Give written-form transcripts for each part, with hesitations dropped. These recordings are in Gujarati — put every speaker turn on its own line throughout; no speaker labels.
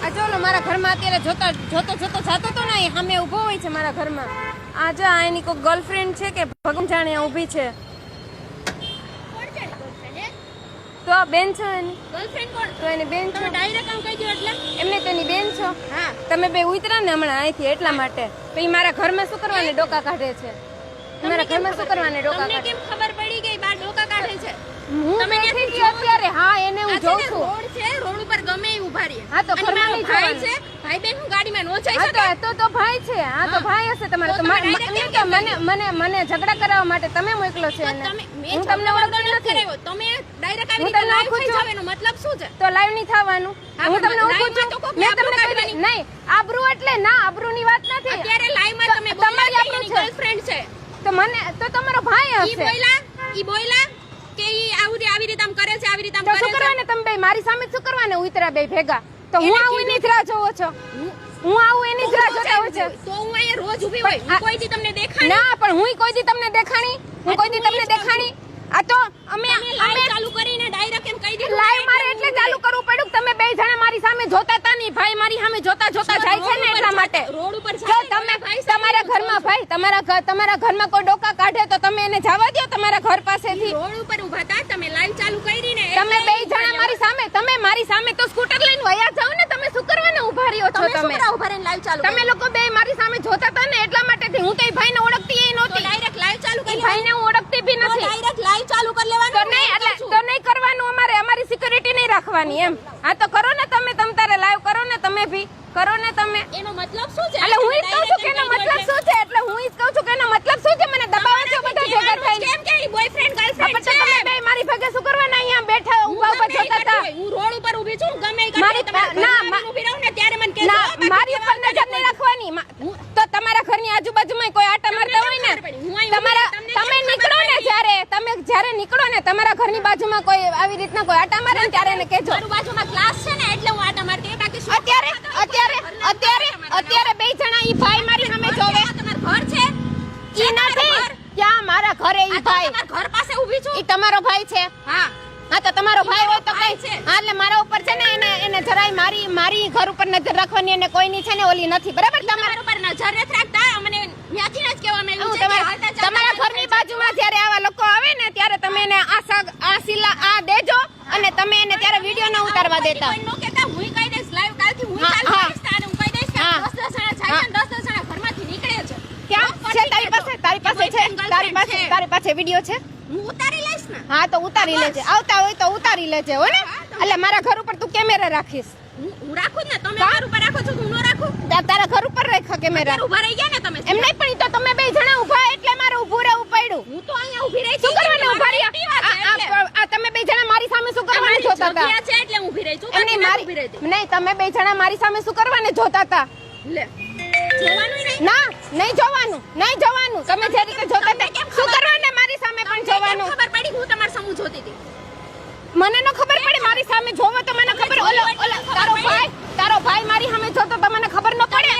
આ જો લો મારા ઘરમાં અત્યારે જોતો જાતો તો ને સામે ઊભો હોય છે મારા ઘરમાં. આજે આ એની કોઈ ગર્લફ્રેન્ડ છે કે ભગવાન જાણે ઊભી છે. તો આ બેન છો એની
ગર્લફ્રેન્ડ કોણ?
તો એની બેન છો.
ડાયરેક્ટ આમ કહી દો એટલે
એમને તો એની બેન છો.
હા
તમે બે ઉતરા ને હમણાં અહીંથી એટલા માટે. પછી મારા ઘરમાં શું કરવાને ડોકા કાઢે છે? મારા ઘરમાં શું કરવાને ડોકા
તમને
કાઢે?
કેમ ખબર પડી ગઈ બાર ડોકા કાઢે છે?
હું
તમે
નથી
નથી
ગઈ અત્યારે. હા એને હું જોઉં છું.
રોડ છે, રોડ ઉપર ગમે એ ઉભા રહે.
હા તો
અને
ઘરમાં
મારો
નહીં
ભાઈ
જવાનું.
છે, ભાઈ બેન હું ગાડીમાં નો જઈ
હા
શકું.
તો ભાઈ છે. હા તો
હા.
ભાઈ હશે તમારે.
તો
તો
તમે
મને
direct કેમ
મને ઝઘડા કરાવવા માટે તમે મોકલો છે એને.
તમે મેં
હું તમને ઓળખતી નથી.
કરાવ્યો. તમે ડાયરેક્ટ
હું
આવી રીતે
તમને
લાઈવ
ઓળખું
થઈ
છું.
જાવ એનો મતલબ શું છે?
તો લાઈવ નહીં થવાનું.
હા,
હું
પણ
તમને ઓળખું
live માં તો
છું.
કોકની
મેં તમને
આબરૂ
કહી નહીં આબરૂ એટલે ના આબરૂની વાત નથી.
અત્યારે લાઈવમાં તમે
તમારી
બોલ્યા કે
આબરૂ
એની
છે.
ગર્લફ્રેન્ડ છે.
તો તમારો ભાઈ
ઈ
હશે.
બોયલા કે ઈ આવી રીતે આમ કરે છે, આવી રીતે આમ
તો
કરે
શું
છે.
કરવાને તમે બે મારી સામે શું કરવાને ઉતરા બે ભેગા? તો હું
એને
આવું એની જ રાહ જોવો છો. હું આવું એની જ રાહ જોતા હોય છે.
તો હું અહીંયા રોજ ઊભી હોય.
પણ
હું કોઈ દી તમને દેખાડી
ના પણ હું કોઈ દી તમને દેખાણી. હું કોઈ દી તમને દેખાણી. આ તો અમે
લાઈવ ચાલુ કરીને ડાયરેક્ટ એમ કહી દીધું.
લાઈવ મારે એટલે ચાલુ કરવું પડ્યું કે તમે બે જણા મારી સામે જોતા હતા નહીં. ભાઈ મારી સામે જોતા જાય છે ને એટલા માટે.
રોડ ઉપર
જો તમે તમારા ઘરમાં ભાઈ તમારા ઘરમાં કોઈ ડોકા કાઢે તો તમે એને જવા દો તમારા ઘર પાસેથી.
રોડ ઉપર ઊભા હતા, તમે લાઈવ ચાલુ કરી ને
તમે બે જણા મારી સામે તો સ્કૂટર લઈને વયા જાવ ને. તમે શું કરવાને ઊભા રહ્યો છો? તમે
ઉભા રહીને લાઈવ ચાલુ
તમે લોકો બે મારી સામે જોતા હતા ને એટલા માટે હું તો એ ભાઈને ઓળખતી એ નહોતી.
ડાયરેક્ટ લાઈવ ચાલુ
એ
કરી
ભાઈને હું ઓળખતી બી નથી.
ડાયરેક્ટ લાઈવ ચાલુ કરી લેવાનું.
તો નહીં એટલે તો નહીં કરવાનું. અમારી સિક્યુરિટી નહીં રાખવાની એમ. હા તો કરો ને તમે તારે લાઈવ કરો ને તમે ભી કરો ને તમે.
એનો મતલબ શું છે?
એટલે હું ઈ જ કહું છું કે એનો મતલબ શું છે. એટલે હું ઈ જ કહું છું કે એનો મતલબ શું છે. મને દબાવો છો બધા ભેગા થઈને.
કેમ કે બોયફ્રેન્ડ
પણ
ગર્લફ્રેન્ડ
તો તમે બે મારી ભેગે શું કરવાના અહીંયા બેઠા ઊભા જોતા હતા?
હું રોડ ઉપર ઊભી છું, ગમે ઈ
મારી
તમે
ના,
ઊભી રહું ને ત્યારે મને કહેજો.
ના મારી ઉપર નજર નહીં રાખવાની. તો તમારા ઘરની આજુબાજુમાં કોઈ આટા મારતા હોય ને તમે નીકળો ને જ્યારે નીકળો ને તમારા ઘરની બાજુમાં કોઈ આવી રીતના કોઈ આટા મારે ને ત્યારે એને કહેજો.
મારું બાજુમાં ક્લાસ છે ને એટલે હું આટા મારતી. બાકી શું
અત્યારે બે જણા ઈ ભાઈ મારી સામે જોવે.
તમારું ઘર છે?
ઈ નથી ક્યાં મારા ઘરે ઈ ભાઈ.
તમારા ઘર પાસે ઊભી છું.
ઈ તમારો ભાઈ છે.
હા
હા તો તમારો ભાઈ હોય તો
ભાઈ
કઈ
છે.
હા એટલે મારા ઉપર છે ને એને જરાય મારી ઘર ઉપર નજર રાખવાની અને કોઈની છે ને ઓલી નથી. બરાબર?
તમારા ઉપર નજર નથી રાખતા. મને ત્યાંથી જ કહેવામાં આવ્યું છે કે હાલતા ચાલતા
તમારા ઘરની બાજુમાં જ્યારે આવા લોકો આવે ને ત્યારે તમે એને આ સિલા આ દેજો અને તમે એને ત્યારે વિડિયો ન ઉતારવા દેતા.
કોઈ નો કહેતા. હું કહી દઈશ લાઈવ કાલથી હું
હા,
ચાલુ
હા.
કરીશ અને હું કહી દઈશ કે
હા.
10 જણા જાય છે અને 10 જણા ઘરમાંથી નીકળે છે.
ક્યાં છે તારી પાસે તારી પાસે વિડિયો છે?
હું ઉતારી લઈશ ને.
હા તો ઉતારી લેજે. આવતા હોય તો ઉતારી લેજે હો ને. એટલે મારા ઘર ઉપર તું કેમેરા રાખીશ.
હું રાખું જ ને. તમે ઘર ઉપર રાખો છો, હું ન રાખું.
તારા ઘર ઉપર રાખ્યા કેમેરા.
અત્યારે ઊભા રહી ગયા ને તમે.
એમ નહીં પણ ઈ તો તમે બે જણા ઊભા એટલે મારે ઊભું રહેવું પડ્યું.
હું તો અહીંયા ઊભી રહી
શું કરવાને ઊભા રહ્યા? આ તમે બે જણા મારી સામે શું કરવાને જોતા હતા?
જગ્યા છે એટલે હું ઊભી રહી છું.
એમ નહીં
બાકી ઊભી રહી હતી.
નહીં તમે બે જણા મારી સામે શું કરવાને જોતા હતા?
લે જોવાનું નહીં.
ના નહીં જોવાનું. તમે જે રીતે જોતા હતા શું કરવાને મારી સામે પણ જોવાનું.
ખબર પડી હું તમારા સામું જોતી હતી.
મને ન ખબર પડે મારી સામે જોવો તો મને ખબર. ઓલો તારો ભાઈ મારી સામે જોતો તો મને ખબર ન પડે.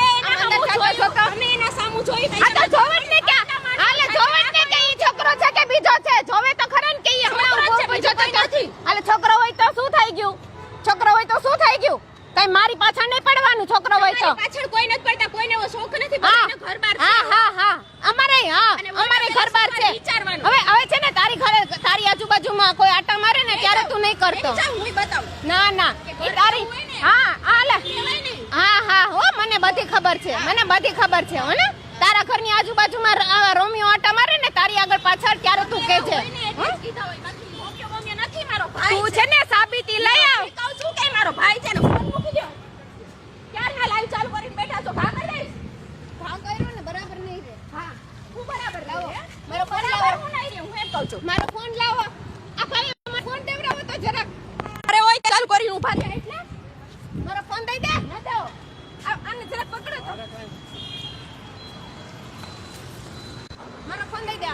અમે એના સામું જોઈ
આ તો જોવે જ ને ક્યાં? હાલે જોવે જ ને કે ઈ છોકરો છે કે બીજો છે. જોવે તો ખરા ને કે ઈ હમણાં
છોકરો છે,
ઊભો
બીજો
જોતો
કોઈ નથી.
હાલે છોકરો હોય તો શું થઈ ગયું? કઈ મારી પાછળ નહીં પડવાનું. છોકરો હોય તો
પાછળ કોઈ નથી પડતા. કોઈને એવો શોખ નથી.
હા.
બધાને ઘર બહાર છે.
હા અમારે ઘર બાર છે.
વિચારવાનું.
હવે છે ને તારી આજુબાજુમાં કોઈ આટા મારે ને ત્યારે તું નહીં કરતો.
ચાલ હું બતાવું.
ના
ઘર
ઈ તારી
હોય ને.
હા હાલે
કહેવાય નહીં.
હા હો મને બધી ખબર છે હો ને. તારા ઘરની આજુબાજુમાં આવા રોમિયો આટા મારે ને તારી આગળ પાછળ ત્યારે તું કહેજે.
હોય ને એટલે જ કીધા હોય. બાકી ભોગ્યો ભોગ્યો નથી. મારો ભાઈ
તું છે ને સાબિતી લઈ આવ.
હું કહું છું કે મારો ભાઈ છે ને ફોન મૂકી દો. ક્યારના લાઈવ ચાલુ કરીને બેઠા છો? ભાગ કરી દઈશ.
ભાવ કર્યો ને બરાબર નહીં રે.
હા હું બરાબર
લાવો.
લાવો.
મારો ફોન
બરાબર
લાવો.
હું નહીં રહી. હું એમ કહું છું.
મારો ફોન લાવો. આ ભાઈ મારો ફોન દેવડાવો તો જરાક.
અરે હોય ચાલુ કરીને ઊભા રહ્યા એટલે
મારો ફોન દઈ દે.
ન દો.
આને જરાક પકડો તો. મારો ફોન દઈ દે.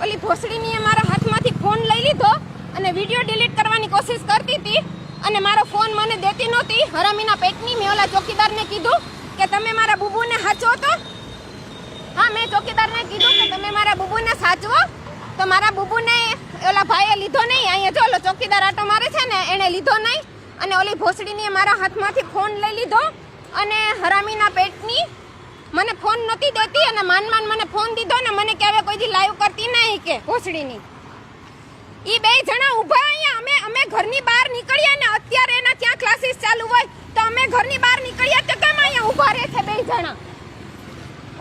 ઓલી ભોસડીની મારા હાથમાંથી ફોન લઈ લીધો અને વિડિયો ડિલીટ કરવાની કોશિશ કરતી હતી અને મારો ફોન મને દેતી નહોતી. હરામીના પેટની. મેં ઓલા ચોકીદારને કીધું કે તમે મારા બુબુને સાચવો તો. હા મેં ચોકીદારને કીધું કે તમે મારા બુબુને સાચવો. તો મારા બુબુને ઓલા ભાઈએ લીધો નહીં. અહીંયા જો ઓલો ચોકીદાર આટો મારે છે ને લીધો નહીં અને ઓલી ભોસડીને મારા હાથમાંથી ફોન લઈ લીધો અને હરામીના પેટની મને ફોન નહોતી દેતી અને માન મને ફોન દીધો ને મને કે હવે કોઈ દી લાઈવ કરતી નહીં કે ભોસડીની. ઈ બે જણા ઊભા અહીંયા અમે ઘરની બહાર નીકળ્યા ને અત્યારે એના ત્યાં ક્લાસીસ ચાલુ હોય તો અમે ઘરની બહાર નીકળ્યા તો કેમ અહીંયા ઊભા રહે છે બે જણા.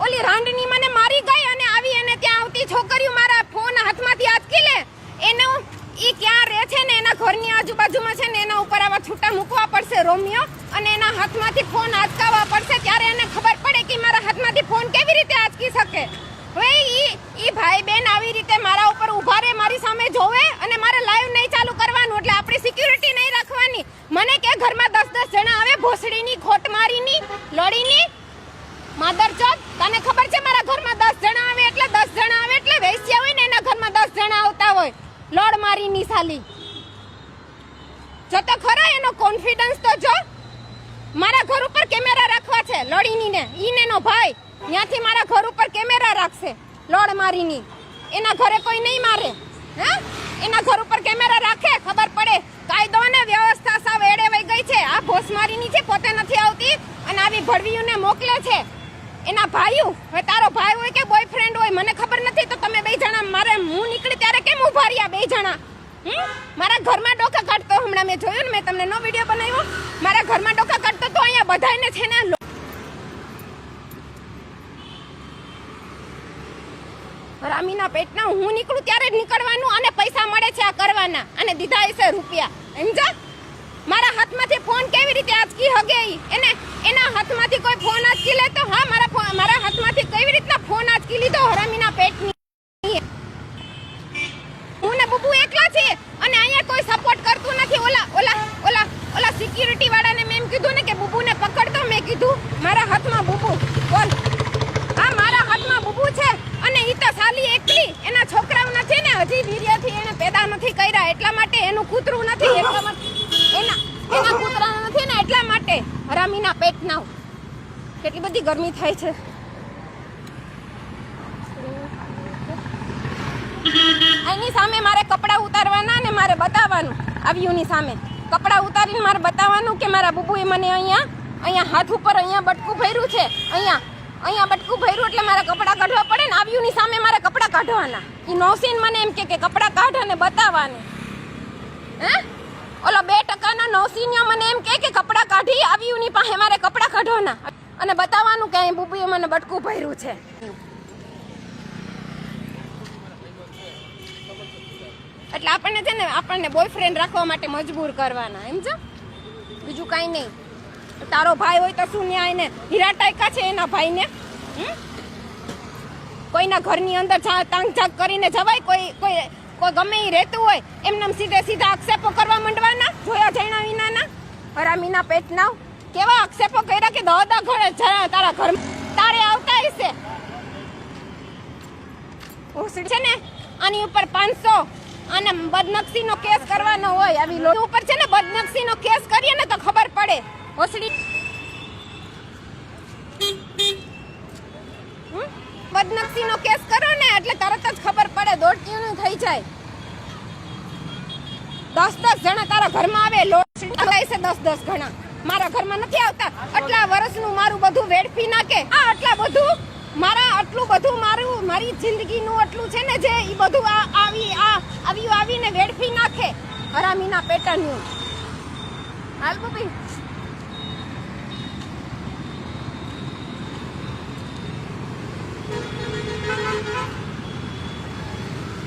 ઓલી રાંડની મને મારી ગઈ અને આવી અને ત્યાં આવતી છોકરીઓ મારા ફોન હાથમાંથી આંચકી લે એનું ઈ ક્યાં રહે છે ને એના ઘરની આજુબાજુમાં છે ને એના ઉપર આવા છૂટા મૂકવા પડશે રોમિયો અને એના હાથમાંથી ફોન આંચકાવવા પડશે ત્યારે એને ખબર પડે કે મારા હાથમાંથી ફોન કેવી રીતે આંચકી શકે. હવે ઈ ભાઈ બેન આવી રીતે મારા ઉપર ઊભા રહે મારી સામે જોવે અને મારે લાઈવ નહીં ચાલુ કરવાનું એટલે આપણી સિક્યુરિટી નહીં રાખવાની. મને કે ઘરમાં 10 જણા આવે ભોસડીની ખોટમારીની લડીની માદરચોદ તને ખબર છે મારા ઘરમાં 10 જણા આવે એટલે 10 જણા આવે એટલે વેસ્યા હોય ને એના ઘરમાં 10 જણા આવતા હોય લોડ મારીની સાલી. જો તો ખરા એનો કોન્ફિડન્સ તો જો મારા ઘર ઉપર કેમેરા રાખવા છે લડીની ને ઈને નો ભાઈ ત્યાંથી મારા ઘર ઉપર કેમેરા રાખશે લોડ મારીની. એના ઘરે કોઈ નહીં મારે હે એના ઘર ઉપર કેમેરા રાખે ખબર પડે. કાયદો અને વ્યવસ્થા સાવ એડે વઈ ગઈ છે. આ ભોસમારીની છે પોતે નથી આવતી અને આવી ભડવીઓને મોકલે છે એના ભાઈઓ. હવે તારો ભાઈ હોય કે બોયફ્રેન્ડ હોય મને ખબર નથી તો તમે બે જણા મારે હું નીકળી ત્યારે કેમ ઊભા રહ્યા બે જણા મારા ઘરમાં ડોકા કાઢતો. હમણાં મેં જોયું ને મેં તમને નો વિડિયો બનાવ્યો મારા ઘરમાં ડોકા કાઢતો તો અહીંયા બધાને છે ને રામીના પેટના હું નીકળું ત્યારે જ નીકળવાનું અને પૈસા મળે છે આ કરવાના અને દીધા હશે રૂપિયા સમજા. મારા હાથમાંથી ફોન કેવી રીતે આંચકી હગે એને એના હાથમાંથી કોઈ ફોન આંચકી લે તો હા મારા હાથમાંથી કેવી રીતના ફોન આંચકી લીધો હરામીના પેટની. હું ને બબુ એકલા છે અને અહીંયા કોઈ સપોર્ટ કરતું નથી. ઓલા સિક્યુરિટી વાળાને મેં એમ કીધું ને કે બબુને પકડતો મેં કીધું મારા હાથમાં બબુ બોલ હા મારા હાથમાં બબુ છે અને ઈ તો સાલી એકલી એના છોકરાઓ નથી ને હજી વીર્યથી એને પેદા નથી કર્યા એટલા માટે એનું કૂતરું નથી એટલા માટે એના કૂતરા નથી ને એટલા માટે હરામીના પેટના. કેટલી બધી ગરમી થાય છે. એની સામે મારે કપડાં ઉતારવાના ને મારે બતાવવાનું આવ્યુંની સામે કપડાં ઉતારીને મારે બતાવવાનું કે મારા બબુએ મને અહીંયા હાથ ઉપર અહીંયા બટકું ભર્યું છે અહીંયા બટકું ભર્યું એટલે મારે કપડાં કાઢવા પડે ને આવ્યુંની સામે મારે કપડાં કાઢવાના. ઈ નૌસીન મને એમ કે કપડાં કાઢ અને બતાવવાનું હે ઓલો 2% નૌસીનિયા મને એમ કે કપડાં કાઢી આવ્યુંની પાસે મારે કપડાં કાઢવાના અને બતાવવાનું કે અહીં બબુએ મને બટકું ભર્યું છે. એટલે આપણને બોયફ્રેન્ડ રાખવા માટે મજબૂર કરવાના સમજો બીજું કાંઈ નહીં. તારો ભાઈ હોય તો શું ન્યાય ને હીરા ટાઈકા છે એના ભાઈને કોઈના ઘરની અંદર તાંગ ઝાક કરીને જવાય. કોઈ ગમે એ રહેતું હોય એમને સીધા આક્ષેપો કરવા માંડવાના જોયા જણા વિનાના. હરામીના પેટના કેવા આક્ષેપો કર્યા કે દહદા ઘરે તારા ઘર તારે આવતા હશે છે ને આની ઉપર 500 અને બદનક્ષીનો કેસ કરવાનો હોય. આવી લોટ ઉપર છે ને બદનક્ષીનો કેસ કરીએ ને તો ખબર પડે. ઓસડી બદનક્ષીનો કેસ કરો ને એટલે તરત જ ખબર પડે દોડતીઓનું થઈ જાય. 10 જણા તારા ઘરમાં આવે લોટ છે 10 ઘણા મારા ઘરમાં નથી આવતા. આટલા વર્ષનું મારું બધું વેડફી નાખે આટલું બધું મારી જિંદગીનું આટલું છે ને જે ઈ બધું આવીને વેડફી નાખે હરામીના પેટર્નનું. હાલ બબી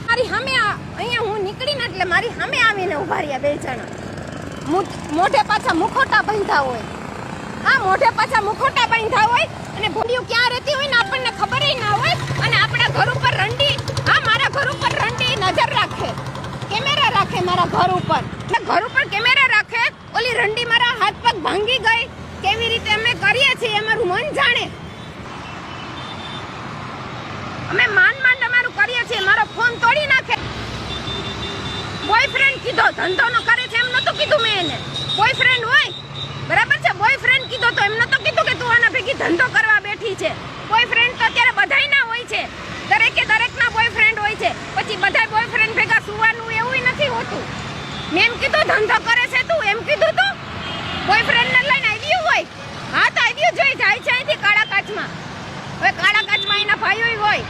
મારી સામે અહીંયા હું નીકળીને એટલે મારી સામે આવીને ઉભા રહ્યા બે જણા. મોઢે પાછા મુખોટા બાંધ્યા હોય મોઢે પાછા મુખોટા બાંધ્યા હોય અને ભૂંડિયું ક્યાં રહેતી હોય ને આપણને ખબર ના હોય અને આપણા ઘર ઉપર મારા ઘર ઉપર રંડી નજર રાખે કેમેરા રાખે મારા ઘર ઉપર કેમેરા રાખે. ઓલી રંડી મારા હાથ પગ ભાંગી ગઈ કેવી રીતે અમે કરીએ છીએ અમારું મન જાણે. અમે માંડ અમારું કરીએ છીએ. મારો ફોન તોડી નાખે. બોયફ્રેન્ડ કીધો ધંધો નો કરે છે એમ નતું કીધું મેં એને. બોયફ્રેન્ડ હોય બરાબર છે બોયફ્રેન્ડ કીધો તો એમ નતું કીધું કે તું આના ભેગી ધંધો કરવા બેઠી છે. બોયફ્રેન્ડ તો અત્યારે બધાયના હોય છે. દરેકના બોયફ્રેન્ડ હોય છે. પછી બધાય બોયફ્રેન્ડ ભેગા સુવાનું એવું નથી હોતું. મેં એમ કીધું ધંધો કરે છે તું, એમ કીધું તું બોયફ્રેન્ડ ને લઈને આવ્યું હોય. હા તો આવ્યું જોઈ જાય છે અહીંથી કાળા કાચમાં. હવે કાળા કાચમાં એના ભાઈઓ હોય,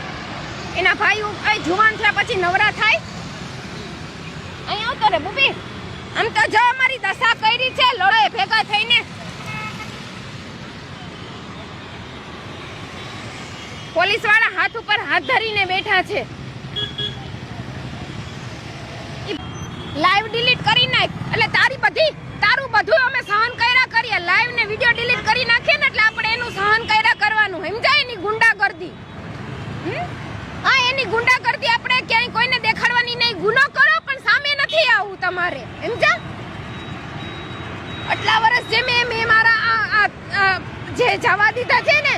એના ભાઈઓ કઈ જુવાન થયા પછી નવરા થાય. અહીં આવતો રે બુબી. આમ તો જો અમારી દશા કરી છે લડોએ ભેગા થઈને. પોલીસ વાળા હાથ ઉપર હાથ ધરીને બેઠા છે. લાઈવ ડિલીટ કરી નાખ એટલે તારું બધું અમે સહન કર્યા કરીએ. લાઈવ ને વિડિયો ડિલીટ કરી નાખીએ ને એટલે આપણે એનું સહન કર્યા કરવાનું. સમજાય એની ગુંડાગર્દી. હા એની ગુંડાગર્દી આપણે ક્યાંય કોઈને દેખાડવાની નહીં. ગુનો કરો પણ સામે નથી આવવું તમારે. સમજા? આટલા વર્ષ જે મેં મારા જે જવા દીધા છે ને